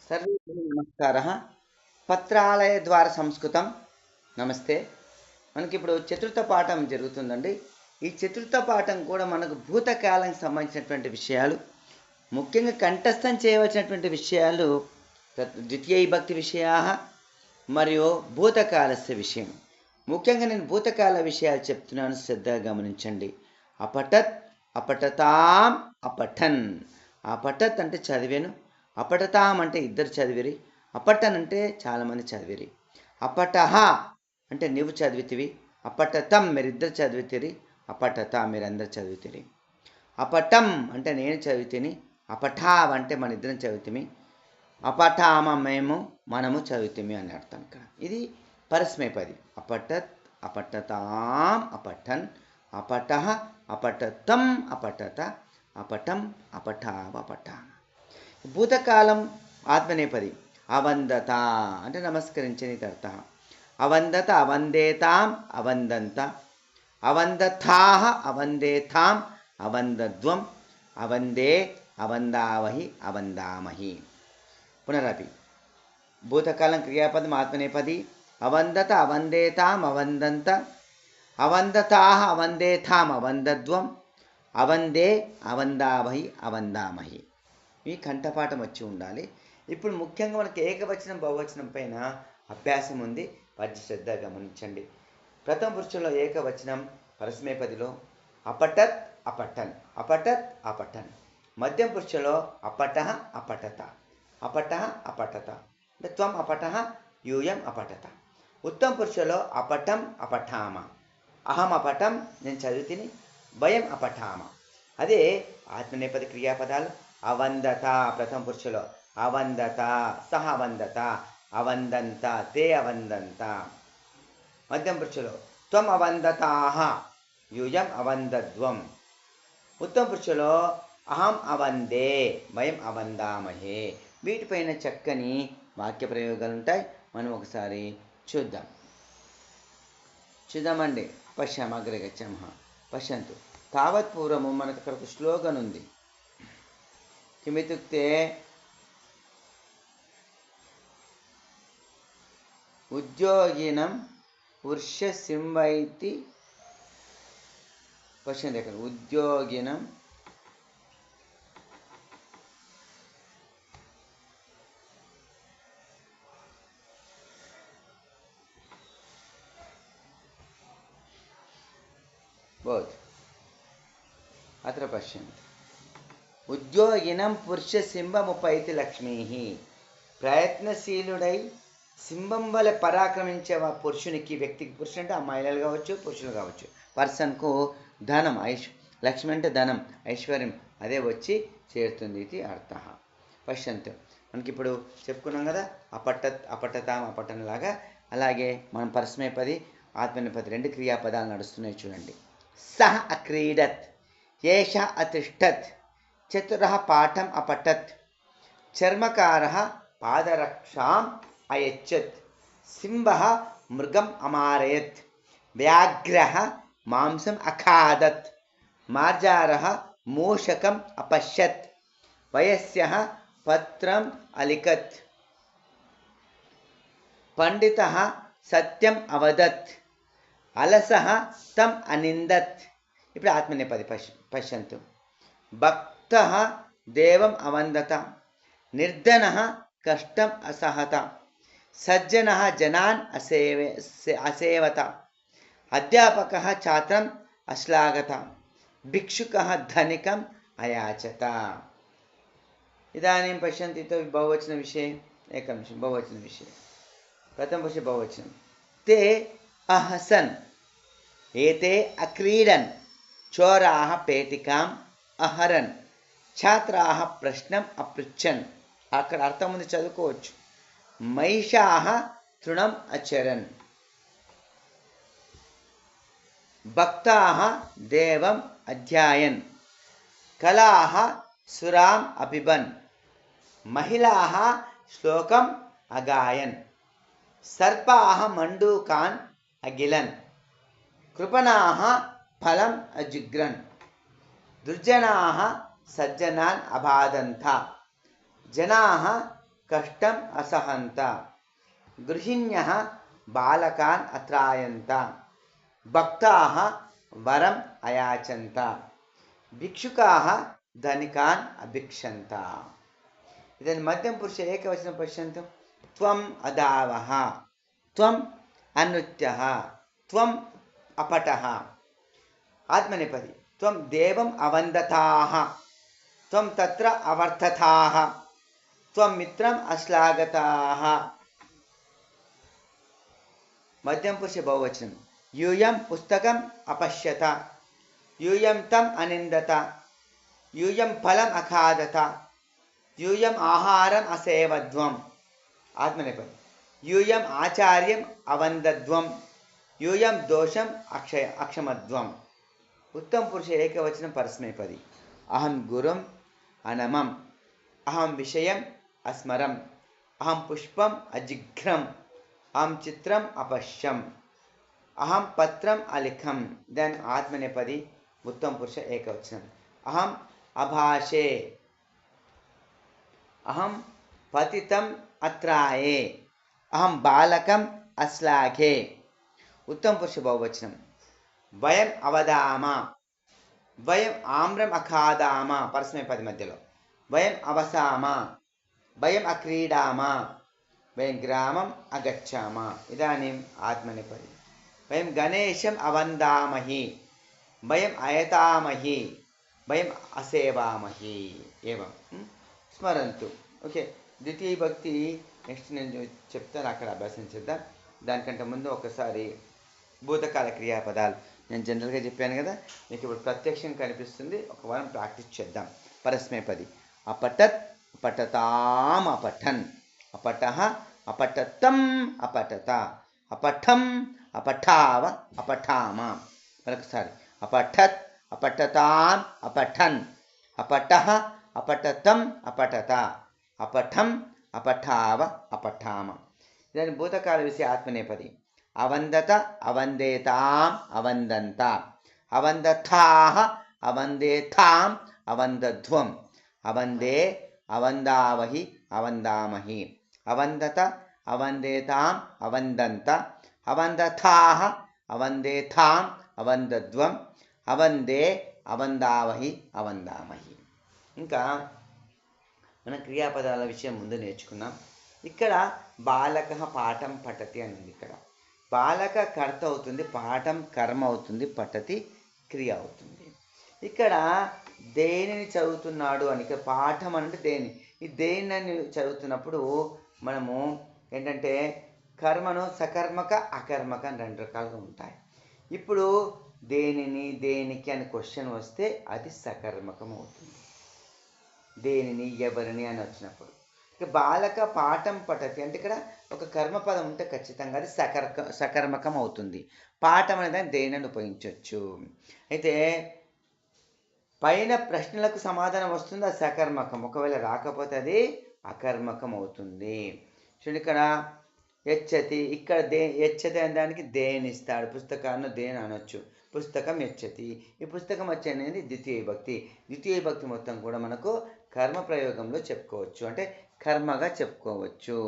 సర్వేభ్యో నమస్కారः. పత్రాలయ ద్వారా సంస్కృతం. నమస్తే. మనకి ఇప్పుడు చతుర్థ పాఠం జరుగుతుందండి. ఈ చతుర్థ పాఠం కూడా మనకు భూతకాలానికి సంబంధించినటువంటి విషయాలు, ముఖ్యంగా కంఠస్థం చేయవలసినటువంటి విషయాలు ద్వితీయ విభక్తి విషయాः మరియు భూతకాలస్య విషయం. ముఖ్యంగా నేను భూతకాల విషయాలు చెప్తున్నాను, శ్రద్ధగా గమనించండి. అపఠత్, అపఠతాం, అపఠన్. అపఠత్ అంటే చదివాను, అపఠతాం అంటే ఇద్దరు చదివిరి, అపఠన్ అంటే చాలామంది చదివిరి. అపఠహ అంటే నువ్వు చదివితివి, అపఠతం మీరిద్దరు చదివితిరి, అపఠత మీరందరు చదివితిరి. అపఠం అంటే నేను చదివితిని, అపఠావ్ అంటే మన ఇద్దరం చదివితిమి, అపఠామ మనము చదువుతామి అని అర్థం. ఇక్కడ ఇది పరస్మైపది. అపఠత్, అపఠతాం, అపఠన్, అపఠః, అపఠతం, అపఠత, అపఠం, అపఠావ, అపఠామ. భూతకాలం ఆత్మనేపది. అవందత అంటే నమస్కరించని అర్థం. అవందత, అవందేతాం, అవందంత, అవందథాః, అవందేతాం, అవందద్వం, అవందే, అవందావహి, అవందామహి. పునరపి. భూతకాలం క్రియాపదం ఆత్మనేపది. అవందత, అవందేతాం, అవందంత, అవందతాః, అవందేతాం, అవందద్వం, అవందే, అవందావహి, అవందామహి. ఈ కంఠపాఠం వచ్చి ఉండాలి. ఇప్పుడు ముఖ్యంగా మనకి ఏకవచనం బహువచనం పైన అభ్యాసం ఉంది. పద్య శ్రద్ధ గమనించండి. ప్రథమ పురుషుల్లో ఏకవచనం పరస్మైపదిలో అపఠత్, అపఠన్, అపఠత్, అపఠన్. మధ్యం పురుషులో అపఠః, అపఠత, అపఠః, అపఠత, త్వం అపఠః, యూయం అపఠత. ఉత్తమ పురుషులో అపఠం, అపఠామ, అహం అపఠం నేను చదివితిని, వయం అపఠామ. అదే ఆత్మనేపది క్రియాపదాలు. అవందత ప్రథమ పురుషులో అవందత, సహ అవందత, అవందంత, తే అవందంత. మధ్యం పురుషులో త్వం అవందతాః, యూయం అవందద్వం. ఉత్తమ పురుషులో అహం అవందే, వయం అవందామహే. వీటిపైన చక్కని వాక్య ప్రయోగాలు ఉంటాయి. మనం ఒకసారి చూద్దామండి. పశ్యామగ్రే గచ్చామః. పశ్యంతు. తావత్ పూర్వము మనకు అక్కడ ఒక స్లోగన్ ఉంది. కిమిత్యుక్తే ఉద్యోగినం పురుషసింవైతి. పశ్యండి అక్కడ ఉద్యోగినం बहुत अत्र पश्यन्तु. ఉద్యోగినం పురుష సింహముపైతి లక్ష్మీ. ప్రయత్నశీలుడై సింహం వలె పరాక్రమించే పురుషునికి, వ్యక్తికి, పురుషుడు అంటే మహిళలు కావచ్చు, పురుషులు కావచ్చు, పర్సన్కు ధనం, లక్ష్మి అంటే ధనం, ఐశ్వర్యం అదే వచ్చి చేరుతుంది. ఇది అర్థ. పశ్యంతు. మనకి ఇప్పుడు చెప్పుకున్నాం కదా, అపఠతాం, అపఠనలాగా. అలాగే మనం పరస్మైపది, ఆత్మనేపది రెండు క్రియాపదాలు నడుస్తున్నాయి చూడండి. సహ అక్రీడత్, ఏష అతిష్టత్, చతురః పాఠం అపఠత్, చర్మకారः పాదరక్షాం అయచ్చత్, సింహः మృగం అమారయత్, వ్యాఘ్రः మాంసం అఖాదత్, మార్జారः మూషకం అపశ్యత్, వయస్యः పత్రం అలిఖత్, పండితः సత్యం అవదత్, అలసः తం అనిందత్. ఇప్పుడు ఆత్మనేపది పశ్యంతు. భక్తః దేవం అవందత, నిర్ధనः కష్టం అసహత, సజ్జనः జనాన్ అసేవత, అధ్యాపకः ఛాత్రం అశ్లాఘత, భిక్షుకः ధనికం అయాచత. ఇదాनीं పశ్యంతి. ఇతో బహువచన విషయ ఏకం నిమిషం. బహువచన విషయ ప్రథమ పురుష బహువచనం. తే అహసన్, ఏతే అక్రీడన్, చోరాः పేటికాం అహరన్, ఛాత్రాः ప్రశ్నం అపృచ్చన్. అక్కడ అర్థం ఉంది, చదువుకోవచ్చు. మహిషాः తృణం అచరన్, భక్తాः దేవం అధ్యాయన్, కళాः సురాం అపిబన్, మహిళాः శ్లోకం అగాయన్, సర్పాः మండూకాన్ అగిలన్, కృపణాः ఫలం అజిగ్రన్, దుర్జనాः సజ్జనాన్ అబాదంత, జనాः కష్టం అసహంత, గృహిణ్యః బాలకాన్ అత్రాయంత, భక్తాః వరం అయాచంత, భిక్షుకాः ధనికాన్ అభిక్షంత. ఇదని మధ్యం పురుష ఏకవచనం పశ్యంతు. త్వం అదావః, త్వం అనృత్యః, త్వం అపటః. ఆత్మనేపది. త్వం దేవం అవందతాః, త్వం తత్ర అవర్తతాః, త్వం మిత్రం అశ్లాఘతాః. మధ్యం పురుష బహువచనం. యూయం పుస్తకం అపశ్యత, యూయం తం అనిందత, యూయం ఫలం అఖాదత, యూయం ఆహారం అసేవధ్వం. ఆత్మనేపది. యూయం ఆచార్యం అవందధ్వం, యూయం దోషం అక్షమధ్వం. ఉత్తమ పురుష ఏకవచనం పరస్మైపది. అహం గురుం అనమం, అహం విషయం అస్మరం, అహం పుష్పం అజిఘ్రం, అహం చిత్రం అపశ్యం, అహం పత్రం అలిఖం. దెన్ ఆత్మనేపది ఉత్తమ పురుష ఏకవచనం. అహం అభాషే, అహం పతితం అత్రాయే, అహం బాలకం అశ్లాఘే. ఉత్తమ పురుష బహువచనం. వయం అవదామ, వయం ఆమ్రం అఖాదామ. పరస్మైపది మధ్యలో. వయం అవసామ, వయం అక్రీడామ, వయం గ్రామం అగచ్చామ. ఇదానీం ఆత్మనేపది. వయం గణేశం అవందామహి, వయం అయతామహి, వయం అసేవామహి. ఏవం స్మరంతు. ఓకే, ద్వితీయ భక్తి నెక్స్ట్ నేను చెప్తాను, అక్కడ అభ్యాసం చేద్దాం. దానికంటే ముందు ఒకసారి భూతకాల క్రియాపదాలు నేను జనరల్గా చెప్పాను కదా, మీకు ఇప్పుడు ప్రత్యక్షం కనిపిస్తుంది. ఒక వారం ప్రాక్టీస్ చేద్దాం. పరస్మైపది. అపఠత్ అపఠతాం అపఠన్, అపఠః అపఠతం అపఠత, అపఠం అపఠావ అపఠామ. మరొకసారి. అపఠత్ అపఠతాం అపఠన్, అపఠః అపఠతం అపఠత, అపఠం అపఠావ అపఠామ. దాని భూతకాల విషయ ఆత్మనేపది. అవందత అవందేతాం అవందంత, అవందథాః అవందేథాం అవందధ్వం, అవందే అవందావహి అవందామహి, అవందత అవందేతాం అవందంత, అవందథాః అవందేథాం అవందధ్వం, అవందే అవందావహి అవందామహి. ఇంకా మనం క్రియాపదాల విషయం ముందు నేర్చుకున్నాం. ఇక్కడ బాలక పాఠం పఠతి అని ఉంది. ఇక్కడ బాలక కర్త అవుతుంది, పాఠం కర్మ అవుతుంది, పఠతి క్రియ అవుతుంది. ఇక్కడ దేనిని చదువుతున్నాడు అని, ఇక్కడ పాఠం అంటే దేని, ఈ దేనిని చదువుతున్నప్పుడు మనము ఏంటంటే కర్మను సకర్మక అకర్మక అని రెండు రకాలుగా ఉంటాయి. ఇప్పుడు దేనిని దేనికి అని క్వశ్చన్ వస్తే అది సకర్మకం అవుతుంది. దేనిని ఎవరిని అని వచ్చినప్పుడు. ఇక బాలక పాఠం పఠతి అంటే ఇక్కడ ఒక కర్మపదం ఉంటే ఖచ్చితంగా అది సకర్మకం అవుతుంది. పాఠం అనే దాన్ని దేనిని ఉపయోగించవచ్చు. అయితే పైన ప్రశ్నలకు సమాధానం వస్తుంది, అది సకర్మకం. ఒకవేళ రాకపోతే అది అకర్మకం అవుతుంది. చూడండి ఇక్కడ యచ్చతి, ఇక్కడ యచ్చతి అనే దానికి దేని ఇస్తాడు. పుస్తకాన్ని దేని అనొచ్చు, పుస్తకం యచ్చతి. ఈ పుస్తకం వచ్చి అనేది ద్వితీయ విభక్తి. ద్వితీయ విభక్తి మొత్తం కూడా మనకు కర్మ ప్రయోగంలో చెప్పుకోవచ్చు, అంటే కర్మగా చెప్పుకోవచ్చు.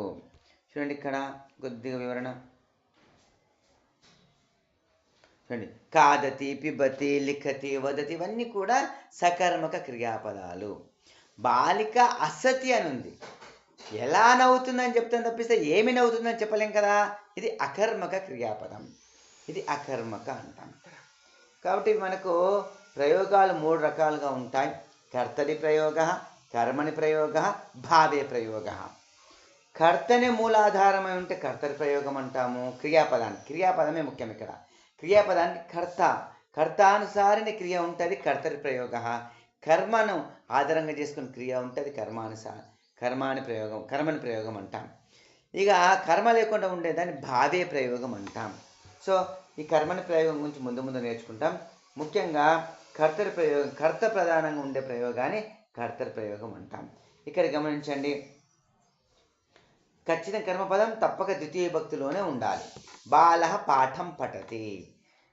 చూడండి ఇక్కడ కొద్దిగా వివరణ చూడండి. కాదతి, పిబతి, లిఖతి, వదతి ఇవన్నీ కూడా సకర్మక క్రియాపదాలు. బాలిక అసతి అని ఉంది. ఎలా నవ్వుతుందని చెప్తాను తప్పిస్తే ఏమి నవ్వుతుందని చెప్పలేం కదా. ఇది అకర్మక క్రియాపదం, ఇది అకర్మక అంటాం. కాబట్టి మనకు ప్రయోగాలు మూడు రకాలుగా ఉంటాయి. కర్తరి ప్రయోగ, కర్మని ప్రయోగ, భావే ప్రయోగ. కర్తనే మూలాధారమై ఉంటే కర్తరి ప్రయోగం అంటాము. క్రియాపదమే ముఖ్యం. ఇక్కడ క్రియాపదానికి కర్తానుసారిని క్రియ ఉంటుంది, కర్తరి ప్రయోగ. కర్మను ఆధారంగా చేసుకుని క్రియ ఉంటుంది, కర్మని ప్రయోగం అంటాం. ఇక కర్మ లేకుండా ఉండేదాన్ని భావే ప్రయోగం అంటాం. సో ఈ కర్మని ప్రయోగం గురించి ముందు నేర్చుకుంటాం. ముఖ్యంగా కర్తరి ప్రయోగం, కర్త ప్రధానంగా ఉండే ప్రయోగాన్ని కర్తరి ప్రయోగం అంటాం. ఇక్కడ గమనించండి, ఖచ్చితంగా కర్మపదం తప్పక ద్వితీయ విభక్తిలోనే ఉండాలి. బాలః పాఠం పఠతి.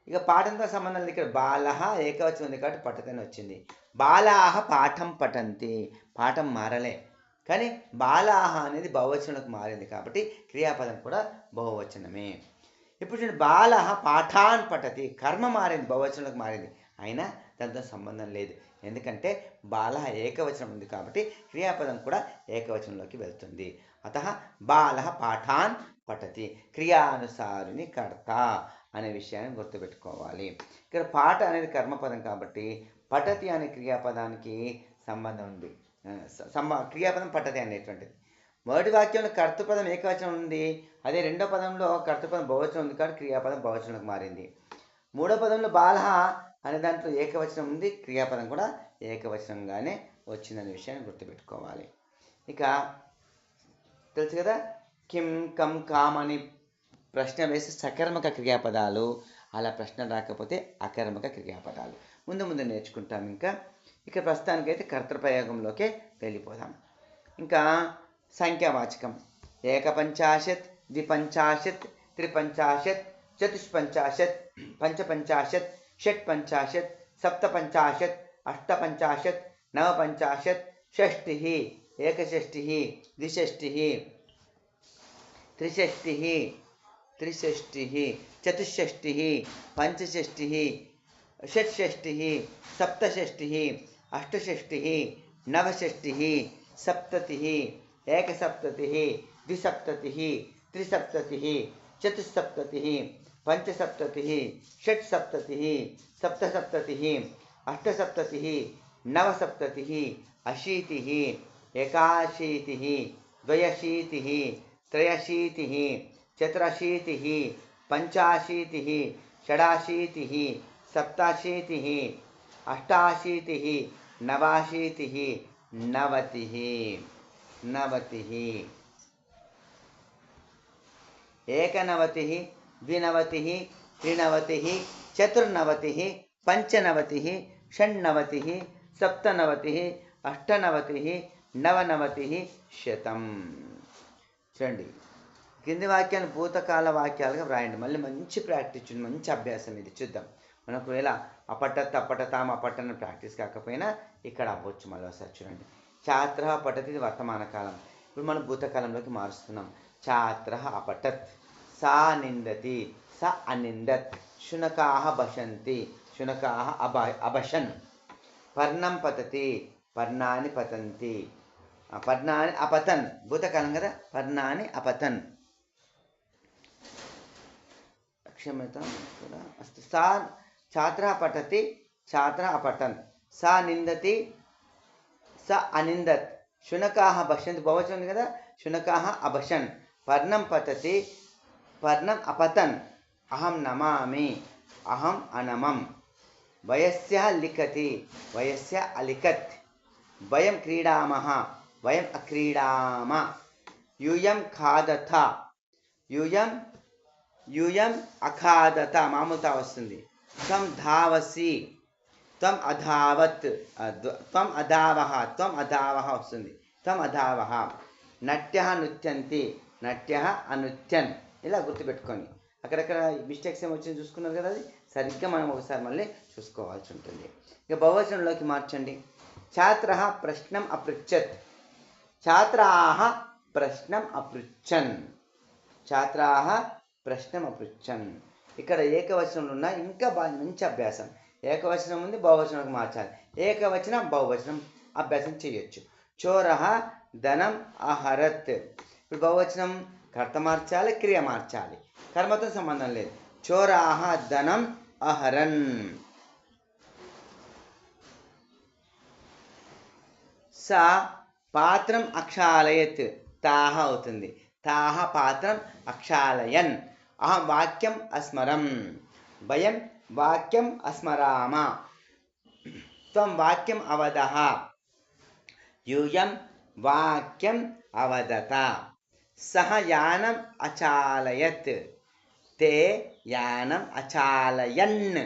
ఇక పాఠంతో సంబంధం లేదు. ఇక్కడ బాలః ఏకవచనం ఉంది కాబట్టి పఠతి అని వచ్చింది. బాలాః పాఠం పఠంతి. పాఠం మారలే, కానీ బాలాహ అనేది బహువచనంలోకి మారింది కాబట్టి క్రియాపదం కూడా బహువచనమే. ఇప్పుడు చూడండి, బాలహ పాఠాన్ పఠతి, కర్మ మారింది, బహువచనంలోకి మారింది, అయినా దాంతో సంబంధం లేదు. ఎందుకంటే బాలహ ఏకవచనం ఉంది కాబట్టి క్రియాపదం కూడా ఏకవచనంలోకి వెళ్తుంది. అతః బాలహ పాఠాన్ పఠతి, క్రియానుసారిని కర్త అనే విషయాన్ని గుర్తుపెట్టుకోవాలి. ఇక్కడ పాఠ అనేది కర్మపదం కాబట్టి పఠతి అనే క్రియాపదానికి సంబంధం ఉంది. క్రియాపదం పఠతి అనేటువంటిది. మొదటి వాక్యంలో కర్తృపదం ఏకవచనం ఉంది, అదే రెండో పదంలో కర్తృపదం బహువచనం ఉంది కాబట్టి క్రియాపదం బహువచనంలోకి మారింది. మూడో పదంలో బాలహ అనే దాంట్లో ఏకవచనం ఉంది, క్రియాపదం కూడా ఏకవచనంగానే వచ్చిందనే విషయాన్ని గుర్తుపెట్టుకోవాలి. ఇక తెలుసు కదా, కిం కం కామ్ అని ప్రశ్న వేసి సకర్మక క్రియాపదాలు, అలా ప్రశ్న రాకపోతే అకర్మక క్రియాపదాలు ముందు ముందు నేర్చుకుంటాం. ఇక ప్రస్తుతానికైతే కర్తృప్రయోగంలోకే వెళ్ళిపోదాం. ఇంకా సంఖ్యావాచకం ఏకపంచాశత్, ద్విపంచాశత్, త్రిపంచాశత్, చతుష్పంచాశత్, పంచపంచాశత్, షట్పంచాశత్, సప్తపంచాశత్, అష్టపంచాశత్, నవపంచాశత్, షష్ఠిः, ఏకషష్ఠిः, ద్విషష్ఠిः, త్రిషష్ఠిः, త్రిషష్ఠిः, చతుషష్ఠిः, పంచషష్ఠిः, షట్షష్ఠిः, సప్తషష్ఠిः, అష్టషష్ఠిः, నవషష్ఠిः, సప్తతిः, ఏకసప్తతిः, ద్విసప్తతిः, త్రిసప్తతిः, చతుస్సప్తతిः, పంచసప్తతిः, షట్సప్తతిः, సప్తసప్తతిः, అష్టసప్తతిः, నవసప్తతిः, అशीतिः, एकाशीतिः, द्वयशीतिः, त्रयशीतिः, चतुरशीतिः, पञ्चाशीतिः, षडाशीतिः, सप्ताशीतिः, अष्टाशीतिः, नवाशीतिः, नवतिः, नवतिः, एकनवतिः, द्विनवतिः, त्रिनवतिः, चतुर्नवतिः, पञ्चनवतिः, षण्णवतिः, सप्तनवतिः, अष्टनवतिः, नवनवतिः, శతం. చూడండి, కింది వాక్యాన్ని భూతకాల వాక్యాలుగా వ్రాయండి. మళ్ళీ మంచి ప్రాక్టీస్, మంచి అభ్యాసం ఇది. చూద్దాం, మనకు ఎలా అపఠత్ అపఠతాం అపఠన ప్రాక్టీస్ కాకపోయినా ఇక్కడ అవ్వచ్చు. మళ్ళీ ఒకసారి చూడండి, ఛాత్ర పఠతి, ఇది వర్తమాన కాలం. ఇప్పుడు మనం భూతకాలంలోకి మారుస్తున్నాం. ఛాత్ర అపఠత్, సా నిందతి, స అనిందత్, శునకాః భషంతి, శునకాః అభషన్, పర్ణం పతతి, పర్ణాని పతంతి, పర్ణాని అపతన్, భూతకాలం కదా, పర్ణాని అపతన్. क्षम्यतां కూడా అస్తు. సా ఛాత్ర పఠతి, ఛాత్ర అపఠన్, సా నిందతి, స అనిందత్, శునకాః భషంతి, బహువచనం ఉంది కదా, శునకాః అభషన్, పర్ణం పతతి, పర్ణం అపతన్, అహం నమామి, అహం అనమం, వయస్య లిఖతి, వయస్య అలిఖత్, వయం క్రీడామః, వయం అక్రీడామ, యూయం ఖాదథ, యూయం అఖాదత, మామూలుతా వస్తుంది. త్వం ధావసి, త్వం అధావత్, త్వం అధావః, త్వం అధావః వస్తుంది, త్వం అధావః. నట్యః నృత్యంతి, నట్యః అనృత్యన్. ఇలా గుర్తుపెట్టుకొని అక్కడక్కడ మిస్టేక్స్ ఏమి వచ్చింది చూసుకున్నారు కదా, అది సరిగ్గా మనం ఒకసారి మళ్ళీ చూసుకోవాల్సి ఉంటుంది. ఇక బహువచనంలోకి మార్చండి. ఛాత్రః ప్రశ్నం అపృచ్చత్, ఛాత్రాః ప్రశ్నం అపృచ్చన్, ఛాత్రాః ప్రశ్నం అపృచ్చన్. ఇక్కడ ఏకవచనంలో ఉన్న ఇంకా మంచి అభ్యాసం. ఏకవచనం ఉంది, బహువచనంకి మార్చాలి. ఏకవచనం బహువచనం అభ్యాసం చేయొచ్చు. చోరః ధనం అహరత్. ఇప్పుడు బహువచనం కర్త మార్చాలి, క్రియ మార్చాలి, కర్మతో సంబంధం లేదు. చోరాః ధనం అహరన్. సా పాత్రం అక్షాలయత్, తాహ అవుతుంది, తాహ పాత్రం అక్షాలయన్. అహం వాక్యం అస్మరం, వయం వాక్యం అస్మరామ, త్వం వాక్యం అవదః, యూయం వాక్యం అవదత, సహ యానం అచాలయత్, తే యానం అచాలయన్,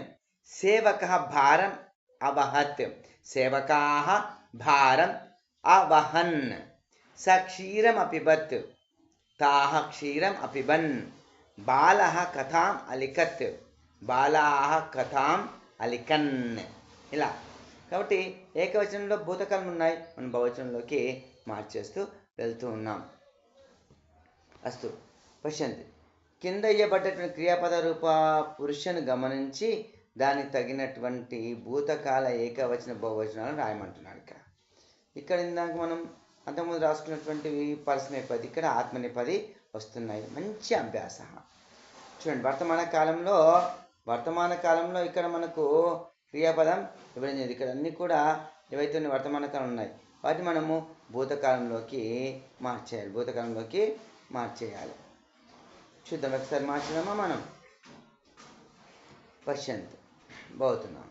సేవకః భారం అవహత్, సేవకాః భారం అవహన్, స క్షీరం అపిబత్, తాః క్షీరం అపిబన్, బాలః కథాం అలిఖత్, బాలాః కథాం అలిఖన్. ఇలా కాబట్టి ఏకవచనంలో భూతకాలం ఉన్నాయి, మనం బహువచనంలోకి మార్చేస్తూ వెళ్తూ ఉన్నాం. అస్తు పశ్యంతి. కింద ఇవ్వబడ్డటువంటి క్రియాపద రూప పురుషను గమనించి దానికి తగినటువంటి భూతకాల ఏకవచన బహువచనాలను రాయమంటున్నాడు. ఇక్కడ ఇందాక మనం అంతకుముందు రాసుకున్నటువంటివి పరస్మైపది, ఇక్కడ ఆత్మనేపది వస్తున్నాయి. మంచి అభ్యాస. చూడండి, వర్తమాన కాలంలో ఇక్కడ మనకు క్రియాపదం ఇవ్వలేదు. ఇక్కడ అన్నీ కూడా ఏవైతే వర్తమాన కాలం ఉన్నాయి వాటిని మనము భూతకాలంలోకి మార్చేయాలి. చూద్దాం, ఒకసారి మార్చుదామా మనం. పశ్యంతు బోతున్నాం.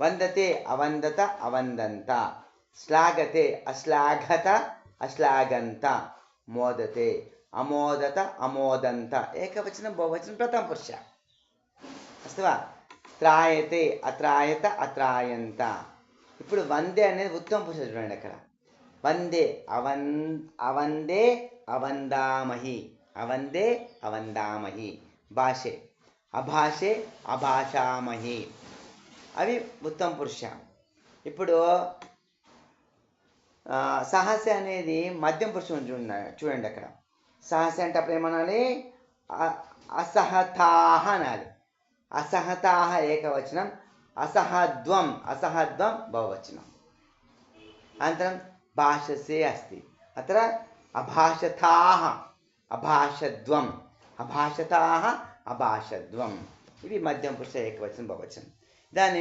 వందతే అవందత అవందంత, శ్లాఘతే అశ్లాఘత అశ్లాఘంత, మోదతే అమోదత అమోదంత. ఏకవచనం బహువచనం ప్రథమ పురుష. అస్తవా. త్రాయతే అత్రాయత అత్రాయంత. ఇప్పుడు వందే అనేది ఉత్తమ పురుష. చూడండి అక్కడ వందే అవందే అవందామహి, అవందే అవందామహి. భాషే అభాషే అభాషామహి, అవి ఉత్తమ పురుష. ఇప్పుడు సాహస అనేది మధ్యం పురుషం. చూడండి అక్కడ సాహస అంటే అప్పుడు ఏమనాలి? అసహతాహ అనాలి. అసహతాహ ఏకవచనం, అసహద్వం బహువచనం. అనంతరం భాషసే అస్తి, అత్ర అభాషతాహ అభాషద్వం, అభాషతాహ అభాషద్వం. ఇవి మధ్యం పురుష ఏకవచనం బహువచనం. దాని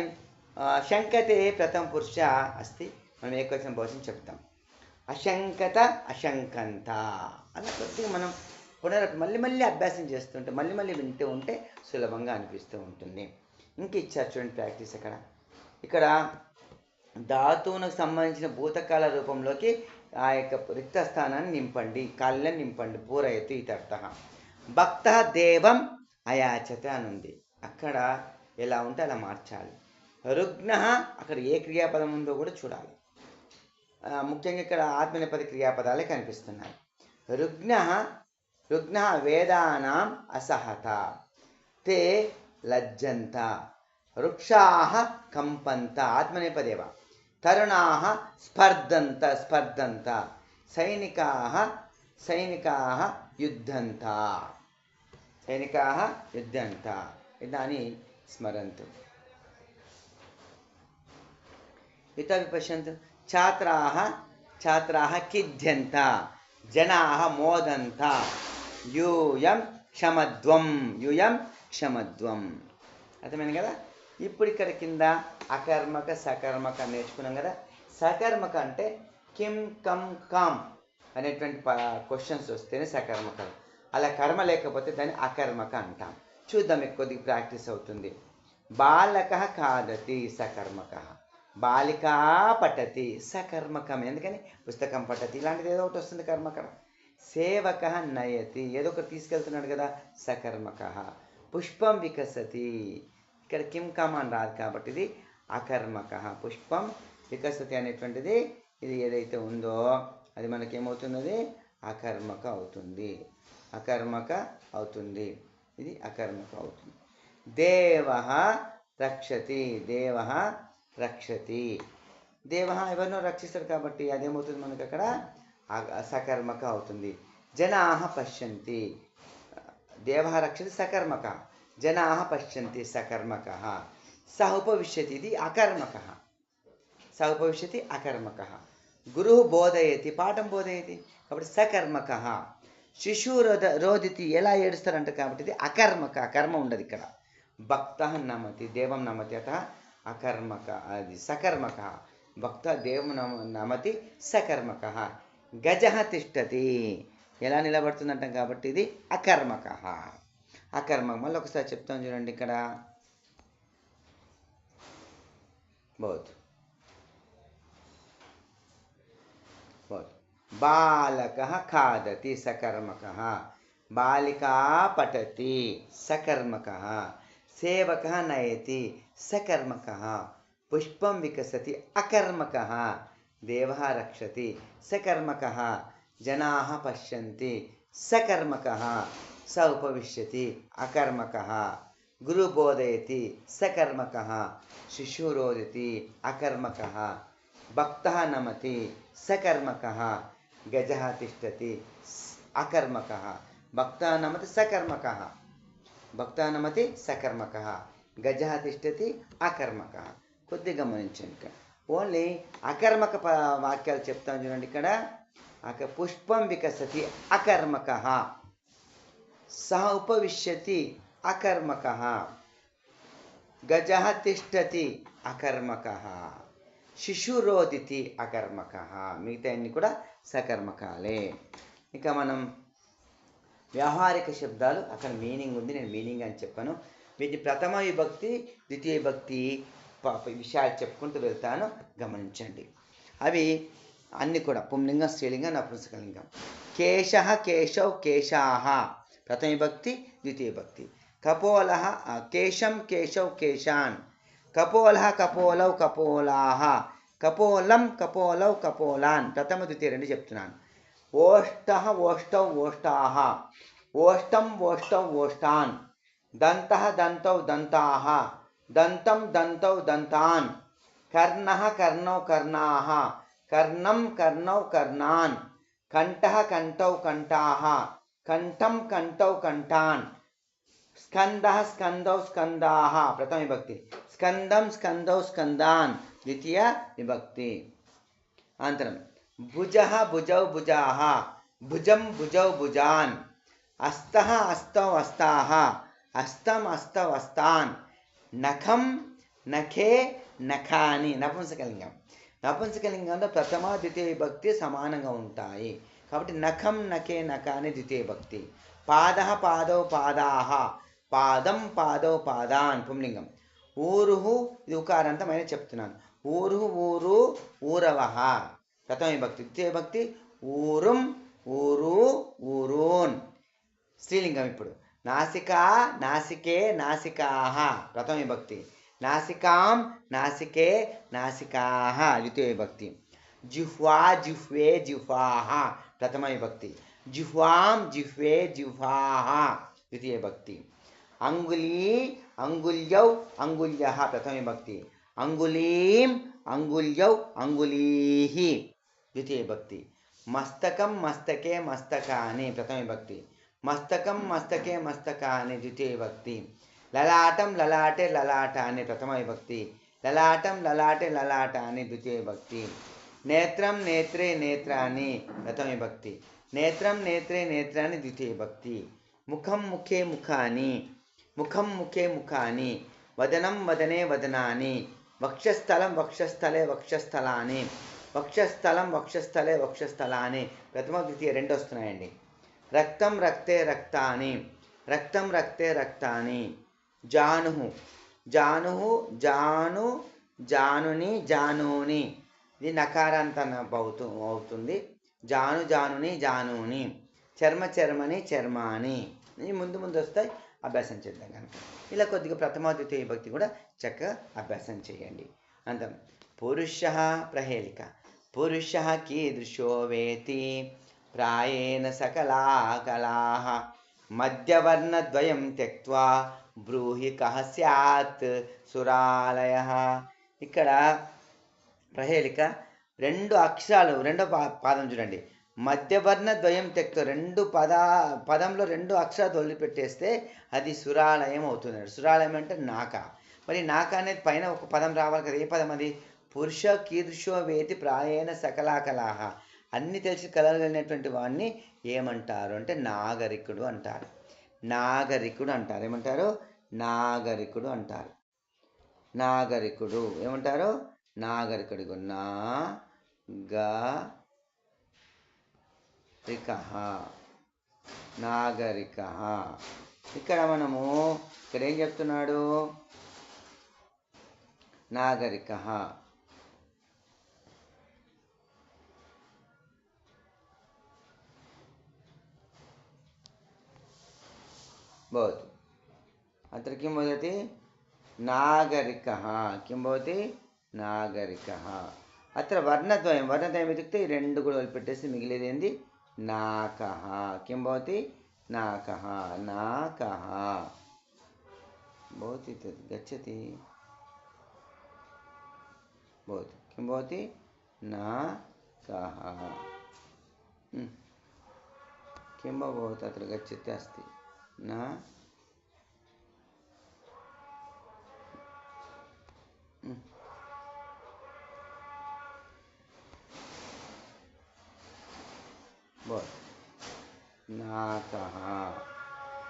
శంకతే ప్రథమ పురుష అస్తి. మనం ఏకవచనం బహువచనం చెప్తాం. అశంకత అశంకంత. అలా కొద్దిగా మనం మళ్ళీ అభ్యాసం చేస్తుంటే మళ్ళీ వింటూ ఉంటే సులభంగా అనిపిస్తూ ఉంటుంది. ఇంక ఇచ్చారు చూడండి ప్రాక్టీస్. ఇక్కడ ధాతువులకు సంబంధించిన భూతకాల రూపంలోకి ఆ యొక్క రిక్త స్థానాన్ని నింపండి, కాళ్ళని నింపండి. పూరయతు ఇతర్థ. భక్త దేవం అయాచత అని ఉంది. అక్కడ ఎలా ఉంటే అలా మార్చాలి. రుగ్న, అక్కడ ఏ క్రియాపదం ఉందో కూడా చూడాలి. ముఖ్యంగా ఇక్కడ ఆత్మనేపది క్రియాపదాలే కనిపిస్తున్నాయి. రుగ్న వేదానాం అసహత, తే లజ్జంత, వృక్షాః కంపంత. ఆత్మనేపదేవ. తరుణాః స్పర్ధంత, సైనికాః యుద్ధంత. ఇదానీ స్మరంతు. ఇతోపి పశ్యంతు. ఛాత్రాः ఖిద్యంత, జనాः మోదంత, యూయం క్షమద్వం. అర్థమైంది కదా. ఇప్పుడు ఇక్కడ కింద అకర్మక సకర్మక నేర్చుకున్నాం కదా. సకర్మక అంటే కిం కం కాం అనేటువంటి క్వశ్చన్స్ వస్తేనే సకర్మకం. అలా కర్మ లేకపోతే దాన్ని అకర్మక అంటాం. చూద్దాం, కొద్దిగా ప్రాక్టీస్ అవుతుంది. బాలక ఖాదతి సకర్మక, బాలికా పఠతి సకర్మకం. ఎందుకని పుస్తకం పఠతి, ఇలాంటిది ఏదో ఒకటి వస్తుంది కర్మకం. సేవక నయతి, ఏదో ఒకటి తీసుకెళ్తున్నాడు కదా, సకర్మక. పుష్పం వికసతి, ఇక్కడ కిం కమ్ అని రాదు కాబట్టి ఇది అకర్మక. పుష్పం వికసతి అనేటువంటిది ఇది ఏదైతే ఉందో అది మనకేమవుతున్నది? అకర్మక అవుతుంది. ఇది అకర్మక అవుతుంది. దేవః రక్షతి, దేవ ఎవరినో రక్షిస్తాడు కాబట్టి అదేమవుతుంది మనకు అక్కడ సకర్మక అవుతుంది. జనాః పశ్యంతి, దేవ రక్షతి సకర్మక, జనాః పశ్యంతి సకర్మక. సహ ఉపవిశ్యతి, ఇది అకర్మక. గురుః బోధయతి, పాఠం బోధయతి కాబట్టి సకర్మక. శిశువు రోదితి, ఎలా ఏడుస్తారంట కాబట్టి ఇది అకర్మక, కర్మ ఉండదు ఇక్కడ. భక్త నమతి, దేవం నమతి, అత అకర్మక, అది సకర్మక. భక్త దేవం నమతి సకర్మక. గజ తిష్టతి, ఎలా నిలబడుతుందంటాం కాబట్టి ఇది అకర్మక. మళ్ళీ ఒకసారి చెప్తాం చూడండి. ఇక్కడ బాలక ఖాదతి సకర్మక, బాలికా పఠతి సకర్మక, సేవక నయతి సకర్మక, పుష్పం వికసతి అకర్మక, దేవ రక్షతి సకర్మక, జనాః పశ్యంతి సకర్మక, స ఉపవిశ్యతి అకర్మక. गुरु बोधयति सकर्मकः, शिशु रोदिति अकर्मकः, भक्तः नमति सकर्मकः, गजः तिष्ठति अकर्मकः, भक्तः नमति सकर्मकः, भक्तः नमति सकर्मकः, गजः तिष्ठति అకర్మకः. కొద్దిగా గమనించండి. ఇక్కడ ఓన్లీ అకర్మక వాక్యాలు చెప్తాను చూడండి. ఇక్కడ పుష్పం వికసతి అకర్మకः, సహ ఉపవిశ్యతి అకర్మకः, గజः తిష్టతి అకర్మకः, శిశురోదితి అకర్మకः. మిగతా అన్ని కూడా సకర్మకాలే. ఇక మనం వ్యవహారిక శబ్దాలు అక్కడ మీనింగ్ ఉంది, నేను మీనింగ్ అని చెప్పాను. వీటి ప్రథమ విభక్తి ద్వితీయ విభక్తి విషయాలు చెప్పుకుంటూ వెళ్తాను, గమనించండి. అవి అన్నీ కూడా పుంలింగం, స్త్రీలింగం, నపుంసకలింగం. కేశః కేశౌ కేశాః ప్రథమ విభక్తి ద్వితీయ విభక్తి. కపోలః కేశం కేశౌ కేశాన్, కపోలః కపోలౌ కపోలాః, కపోలం కపోలౌ కపోలాన్ ప్రథమ ద్వితీయ రెండు చెప్తున్నాను. ఓష్టః ఓష్టౌ ఓష్టాః, ఓష్టం ఓష్టౌ ఓష్టాన్, దంతః దంతౌ దంతాః, దంతం దంతౌ దంతాన్, కర్ణః కర్ణౌ కర్ణాః, కర్ణం కర్ణౌ కర్ణాన్, కంఠః కంఠౌ కంఠాః, కంఠం కంఠౌ కంఠాన్, స్కందః స్కందౌ స్కందాః ప్రథమ విభక్తి. స్కందం స్కందౌ స్కందాన్ ద్వితీయ విభక్తి. అనంతరం భుజః భుజౌ భుజాః, భుజం భుజౌ భుజాన్, అస్తః అస్తౌ అస్తాః, అస్తం అస్తౌ అస్తాన్, నఖం నఖే నఖాని నపుంసకలింగం. నపుంసకలింగంలో ప్రథమ ద్వితీయ విభక్తి సమానంగా ఉంటాయి కాబట్టి నఖం నఖే నఖాని ద్వితీయ విభక్తి. పాదః పాదౌ పాదాః, పాదం పాదౌ పాదాన్ పుంలింగం. ఊరుహు ఇది ఉకారాంతమైన చెప్తున్నాను. ఊరుహు ఊరు ఊరవః ప్రథమ విభక్తి. ద్వితీయ విభక్తి ఊరుం ఊరు ఊరూన్ స్త్రీలింగం. ఇప్పుడు నాసికా నాసికే నాసికాః ప్రథమ విభక్తి. నాసికాం నాసికే నాసికాః ద్వితీయ విభక్తి. జిహ్వా జిహ్వే జిహ్వాః ప్రథమ విభక్తి. జిహ్వాం జిహ్వే జిహ్వాః ద్వితీయ విభక్తి. అంగుళీ అంగుళ్యౌ అంగుళ్యః ప్రథమ విభక్తి. అంగుళీం అంగుళ్యౌ అంగుళీః ద్వితీయ విభక్తి. మస్తకం మస్తకే మస్తకాని ప్రథమ విభక్తి. మస్తకం మస్తకే మస్తకాని ద్వితీయ విభక్తి. లలాటం లలాటే లలాటాని ప్రథమ విభక్తి. లలాటం లలాటే లలాటాని ద్వితీయ విభక్తి. నేత్రం నేత్రే నేత్రాని ప్రథమ విభక్తి. నేత్రం నేత్రే నేత్రాని ద్వితీయ విభక్తి. ముఖం ముఖే ముఖాని, ముఖం ముఖే ముఖాని. వదనం వదనే వదనాని. వక్షస్థలం వక్షస్థలే వక్షస్థలాని. వక్షస్థలం వక్షస్థలే వక్షస్థలాని ప్రథమ ద్వితీయ రెండు వస్తున్నాయండి. రక్తం రక్తే రక్తాని, రక్తం రక్తే రక్తాని. జానుహు జానుహు జాను జానుని జానూని ఇది నకారాంత అవుతుంది. జాను జానుని జానూని. చర్మ చర్మని చర్మాని. ఇవి ముందు ముందు వస్తాయి, అభ్యాసం చేద్దాం కనుక. ఇలా కొద్దిగా ప్రథమ ద్వితీయ విభక్తి కూడా చక్కగా అభ్యాసం చేయండి. అంతం పురుషః ప్రహేళిక. పురుషః కీదృశో వేతి ప్రాయేణ సకలా కళాః మధ్యవర్ణద్వయం త్యక్త్వా బ్రూహి కః స్యాత్ సురాలయః. ఇక్కడ ప్రహేళిక రెండు అక్షరాలు రెండో పాదం చూడండి. మధ్యవర్ణ ద్వయం త్యక్త్వా రెండు పదంలో రెండు అక్షరాలు వదిలిపెట్టేస్తే అది సురాలయం అవుతుంది. సురాలయం అంటే నాక. మరి నాక అనేది పైన ఒక పదం రావాలి కదా. ఏ పదం అది? పురుష కీదృశో వేతి ప్రాయేణ సకలా కళాః. అన్ని తెలిసి కలగలిగినటువంటి వాడిని ఏమంటారు అంటే నాగరికుడు అంటారు. నాగరికుడు అంటారు. ఏమంటారు? నాగరికుడు అంటారు. నాగరికుడు ఏమంటారు? నాగరికుడు. నాగరికః. ఇక్కడ మనము ఇక్కడ ఏం చెప్తున్నాడు? నాగరికః. भवति अत्र किं वदति? नागरिकः. किं भवति? नागरिकः. अत्र वर्णद्वयम् इत्युक्ते रेण्डु कूडा वदिलिपेट्टेसि मिगिलेदि एंदि? नाकः. किं भवति? नाकः. नाकः. भवति तद् गच्छति भवति किं भवति नाकः किं वा भवति अत्र गच्छति अस्ति न भवति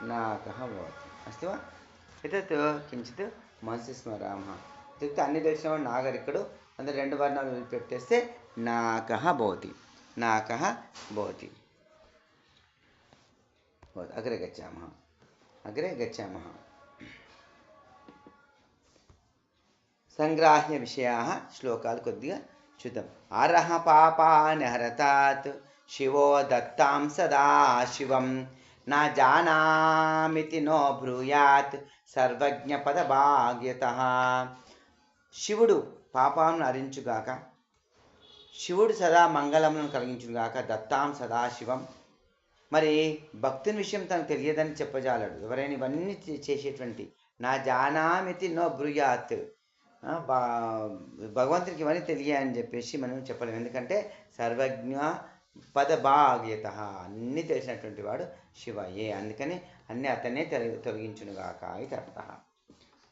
नाकः भवति अस्ति वा एतत् किञ्चित् मनसि स्मरामः इत्युक्ते अन्य दर्शनं नागरिकुडु अंदर రెండు వర్ణాలు పెట్టేస్తే నాకః భవతి अग्रे गच्छामः संग्राह्य विषयाः श्लोकाలు కొద్దిగా చూద్దాం అరహ పాపాన్ హరతాత్ शिवो दत्तां सदा शिवं न जानामिति नो ब्रूयात् सर्वज्ञपदभाग्यतः शिवुडु పాపాలను హరించుగాక శివుడు సదా మంగళములను కలిగించుగాక దత్తాం సదా శివం మరి భక్తుని విషయం తనకు తెలియదని చెప్పజాలడు ఎవరైనా ఇవన్నీ చేసేటువంటి నా జానామితి నో బ్రూయాత్ భగవంతునికి ఇవన్నీ తెలియని చెప్పేసి మనం చెప్పలేము ఎందుకంటే సర్వజ్ఞ పదభాగ్యత అన్నీ తెలిసినటువంటి వాడు శివయే అందుకని అన్నీ అతనే తొలగించునుగాక ఇది అర్థం